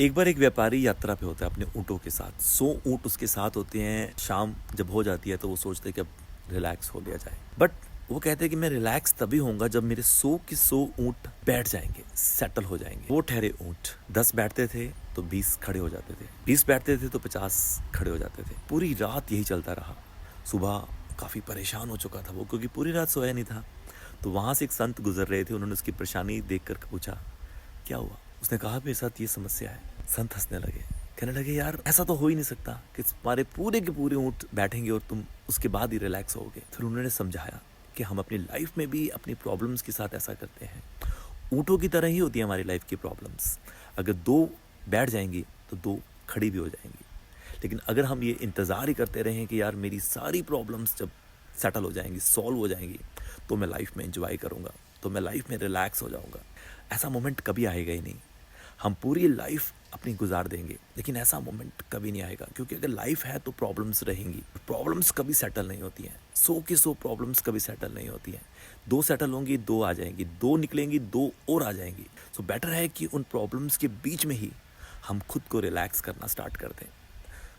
एक बार एक व्यापारी यात्रा पे होता है अपने ऊँटों के साथ। 100 ऊँट उसके साथ होते हैं। शाम जब हो जाती है तो वो सोचते हैं कि अब रिलैक्स हो लिया जाए। बट वो कहते हैं कि मैं रिलैक्स तभी होऊंगा जब मेरे 100 के 100 ऊँट बैठ जाएंगे, सेटल हो जाएंगे। वो ठहरे ऊँट। 10 बैठते थे तो 20 खड़े हो जाते थे, 20 बैठते थे तो 50 खड़े हो जाते थे। पूरी रात यही चलता रहा। सुबह काफ़ी परेशान हो चुका था वो, क्योंकि पूरी रात सोया नहीं था। तो वहाँ से एक संत गुजर रहे थे। उन्होंने उसकी परेशानी देख कर पूछा, क्या हुआ? उसने कहा, मेरे साथ ये समस्या है। संत हंसने लगे, कहने लगे, यार ऐसा तो हो ही नहीं सकता कि तुम्हारे पूरे के पूरे ऊँट बैठेंगे और तुम उसके बाद ही रिलैक्स होगे। फिर उन्होंने समझाया कि हम अपनी लाइफ में भी अपनी प्रॉब्लम्स के साथ ऐसा करते हैं। ऊँटों की तरह ही होती है हमारी लाइफ की प्रॉब्लम्स। अगर 2 बैठ जाएंगी तो 2 खड़ी भी हो जाएंगी। लेकिन अगर हम ये इंतज़ार ही करते रहें कि यार मेरी सारी प्रॉब्लम्स जब सेटल हो जाएंगी, सॉल्व हो जाएंगी, तो मैं लाइफ में एंजॉय करूँगा, तो मैं लाइफ में रिलैक्स हो जाऊँगा, ऐसा मोमेंट कभी आएगा ही नहीं। हम पूरी लाइफ अपनी गुजार देंगे लेकिन ऐसा मोमेंट कभी नहीं आएगा, क्योंकि अगर लाइफ है तो प्रॉब्लम्स रहेंगी। प्रॉब्लम्स कभी सेटल नहीं होती हैं। 100 की 100 प्रॉब्लम्स कभी सेटल नहीं होती हैं। 2 सेटल होंगी, 2 आ जाएंगी, 2 निकलेंगी, 2 और आ जाएंगी। सो बेटर है कि उन प्रॉब्लम्स के बीच में ही हम खुद को रिलैक्स करना स्टार्ट कर दें,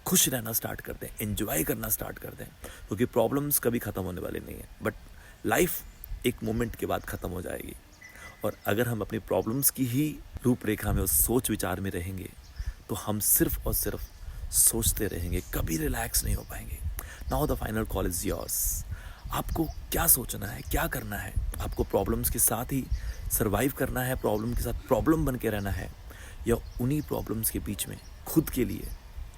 खुश रहना स्टार्ट कर दें, एंजॉय करना स्टार्ट कर दें, क्योंकि प्रॉब्लम्स कभी ख़त्म होने वाली नहीं है। बट लाइफ एक मोमेंट के बाद ख़त्म हो जाएगी। और अगर हम अपनी प्रॉब्लम्स की ही रूपरेखा में, उस सोच विचार में रहेंगे, तो हम सिर्फ और सिर्फ सोचते रहेंगे, कभी रिलैक्स नहीं हो पाएंगे। Now the final call is yours. आपको क्या सोचना है, क्या करना है? आपको प्रॉब्लम्स के साथ ही सरवाइव करना है, प्रॉब्लम के साथ प्रॉब्लम बन के रहना है, या उन्हीं प्रॉब्लम्स के बीच में खुद के लिए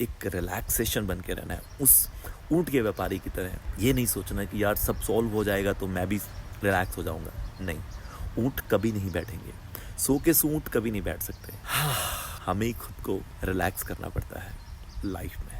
एक रिलैक्सेशन बन के रहना है, उस ऊँट के व्यापारी की तरह? ये नहीं सोचना कि यार सब सॉल्व हो जाएगा तो मैं भी रिलैक्स हो जाऊंगा। नहीं, ऊँट कभी नहीं बैठेंगे। 100 के 100 ऊँट कभी नहीं बैठ सकते। हमें ही खुद को रिलैक्स करना पड़ता है लाइफ में।